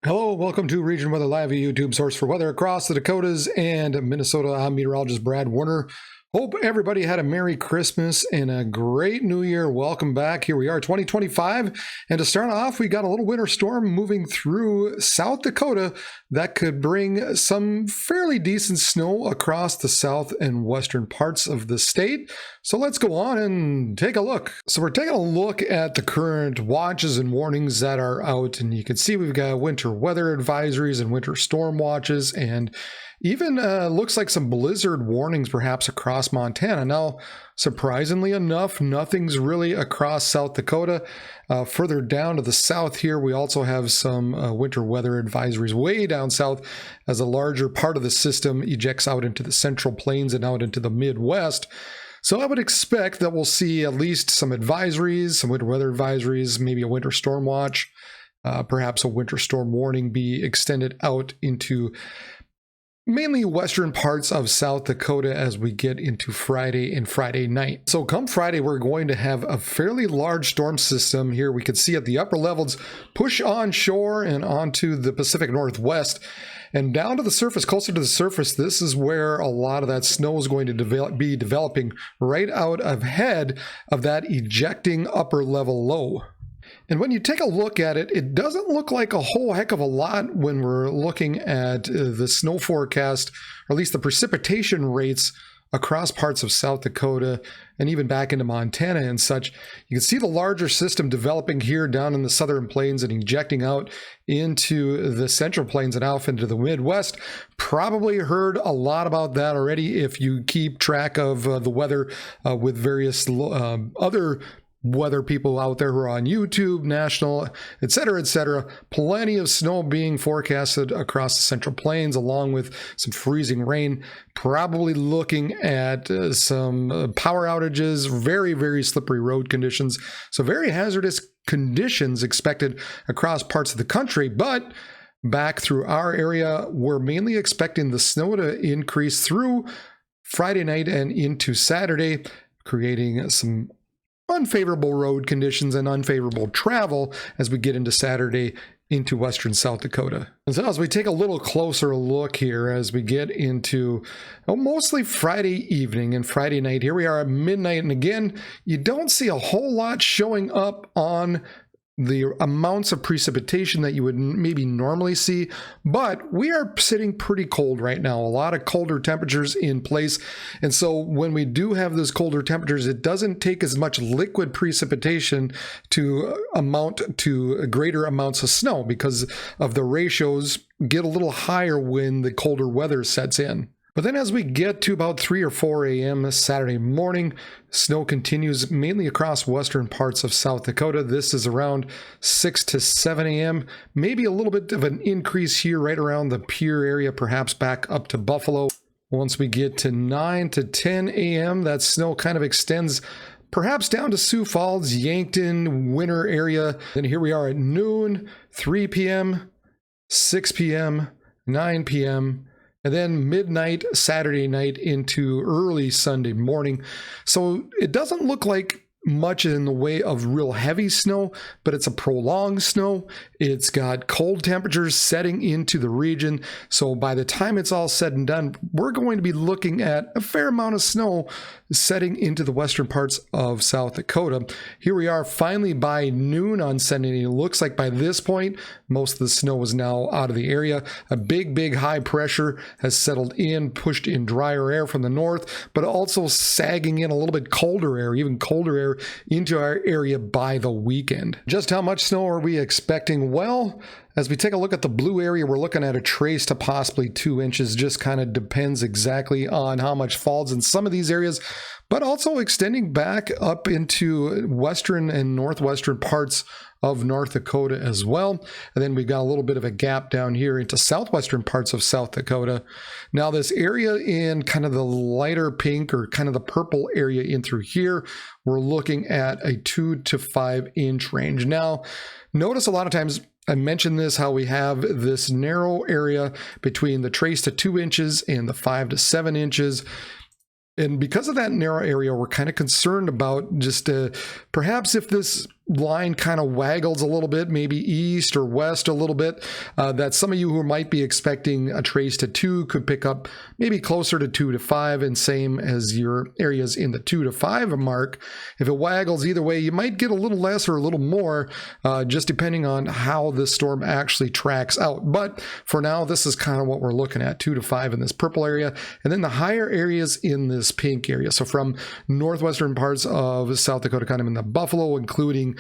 Hello, welcome to Region Weather Live, a YouTube source for weather across the Dakotas and Minnesota. I'm meteorologist Brad Warner. Hope everybody had a Merry Christmas and a great New Year. Welcome back. Here we are, 2025. And to start off, we got a little winter storm moving through South Dakota that could bring some fairly decent snow across the south and western parts of the state. So let's go on and take a look. So we're taking a look at the current watches and warnings that are out. And you can see we've got winter weather advisories and winter storm watches, and even looks like some blizzard warnings perhaps across Montana. Now, surprisingly enough, nothing's really across South Dakota. Further down to the south here, we also have some winter weather advisories way down south as a larger part of the system ejects out into the central plains and out into the Midwest. So I would expect that we'll see at least some advisories, some winter weather advisories, maybe a winter storm watch, perhaps a winter storm warning be extended out into mainly western parts of South Dakota as we get into Friday and Friday night. So come Friday, we're going to have a fairly large storm system here. We can see at the upper levels push onshore and onto the Pacific Northwest and down to the surface, closer to the surface. This is where a lot of that snow is going to be developing right out ahead of that ejecting upper level low. And when you take a look at it, it doesn't look like a whole heck of a lot when we're looking at the snow forecast, or at least the precipitation rates across parts of South Dakota and even back into Montana and such. You can see the larger system developing here down in the southern plains and ejecting out into the central plains and out into the Midwest. Probably heard a lot about that already if you keep track of the weather with various other weather people out there who are on YouTube, national, etc. Plenty of snow being forecasted across the central plains, along with some freezing rain. Probably looking at some power outages, very slippery road conditions. So very hazardous conditions expected across parts of the country. But back through our area, we're mainly expecting the snow to increase through Friday night and into Saturday, creating some unfavorable road conditions and unfavorable travel as we get into Saturday into western South Dakota. And so as we take a little closer look here as we get into mostly Friday evening and Friday night, here we are at midnight, and again, you don't see a whole lot showing up on the amounts of precipitation that you would maybe normally see, but we are sitting pretty cold right now. A lot of colder temperatures in place. And so when we do have those colder temperatures, it doesn't take as much liquid precipitation to amount to greater amounts of snow because of the ratios get a little higher when the colder weather sets in. But then as we get to about 3 or 4 a.m. Saturday morning, snow continues mainly across western parts of South Dakota. This is around 6 to 7 a.m. Maybe a little bit of an increase here right around the Pierre area, perhaps back up to Buffalo. Once we get to 9 to 10 a.m., that snow kind of extends perhaps down to Sioux Falls, Yankton, Winter area. Then here we are at noon, 3 p.m., 6 p.m., 9 p.m., and then midnight Saturday night into early Sunday morning. So it doesn't look like much in the way of real heavy snow, but it's a prolonged snow. It's got cold temperatures setting into the region. So by the time it's all said and done, we're going to be looking at a fair amount of snow setting into the western parts of South Dakota. Here we are finally by noon on Sunday. It looks like by this point, most of the snow is now out of the area. A big high pressure has settled in, pushed in drier air from the north, but also sagging in a little bit colder air, even colder air into our area by the weekend. Just how much snow are we expecting? Well, as we take a look at the blue area, we're looking at a trace to possibly 2 inches. Just kind of depends exactly on how much falls in some of these areas, but also extending back up into western and northwestern parts of North Dakota as well. And then we've got a little bit of a gap down here into southwestern parts of South Dakota. Now this area in kind of the lighter pink or kind of the purple area in through here, we're looking at a 2 to 5 inch range. Now, notice a lot of times I mentioned this, how we have this narrow area between the trace to 2 inches and the 5 to 7 inches. And because of that narrow area, we're kind of concerned about just perhaps if this line kind of waggles a little bit, maybe east or west a little bit, that some of you who might be expecting a trace to 2 could pick up maybe closer to 2 to 5, and same as your areas in the 2 to 5 mark. If it waggles either way, you might get a little less or a little more, just depending on how this storm actually tracks out. But for now, this is kind of what we're looking at, 2 to 5 in this purple area, and then the higher areas in this pink area. So from northwestern parts of South Dakota, kind of in the Buffalo, including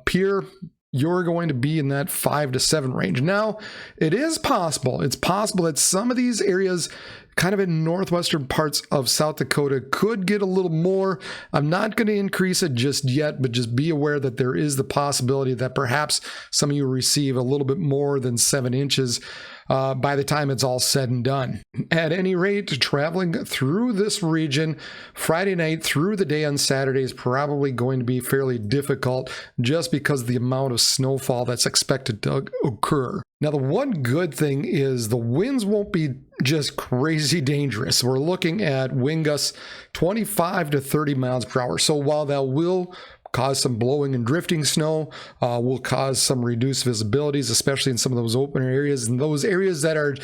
Pierre, you're going to be in that 5 to 7 range. Now, it's possible that some of these areas kind of in northwestern parts of South Dakota could get a little more. I'm not going to increase it just yet, but just be aware that there is the possibility that perhaps some of you receive a little bit more than 7 inches by the time it's all said and done. At any rate, traveling through this region Friday night through the day on Saturday is probably going to be fairly difficult just because of the amount of snowfall that's expected to occur. Now, the one good thing is the winds won't be just crazy dangerous. We're looking at wind gusts 25 to 30 miles per hour. So while that will cause some blowing and drifting snow, will cause some reduced visibilities, especially in some of those open areas and those areas that are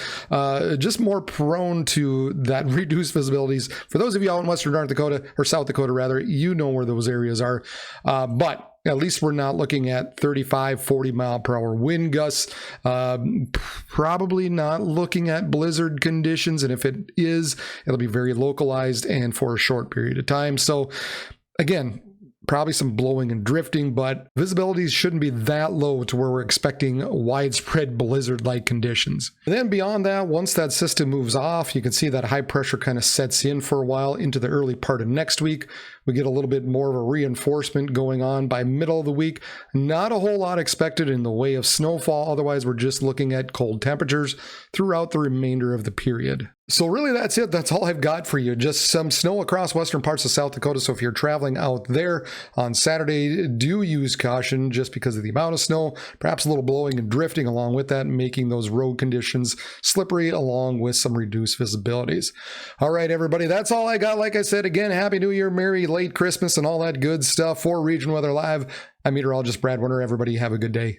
just more prone to that reduced visibilities. For those of you out in western North Dakota, or South Dakota rather, you know where those areas are. But at least we're not looking at 35, 40 mile per hour wind gusts. Probably not looking at blizzard conditions. And if it is, it'll be very localized and for a short period of time. So again, probably some blowing and drifting, but visibilities shouldn't be that low to where we're expecting widespread blizzard-like conditions. And then beyond that, once that system moves off, you can see that high pressure kind of sets in for a while into the early part of next week. We get a little bit more of a reinforcement going on by middle of the week. Not a whole lot expected in the way of snowfall. Otherwise, we're just looking at cold temperatures throughout the remainder of the period. So really, that's it. That's all I've got for you. Just some snow across western parts of South Dakota. So if you're traveling out there on Saturday, do use caution just because of the amount of snow, perhaps a little blowing and drifting along with that, making those road conditions slippery along with some reduced visibilities. All right, everybody, that's all I got. Like I said, again, Happy New Year, Merry late Christmas, and all that good stuff. For Region Weather Live, I'm meteorologist Brad Warner. Everybody have a good day.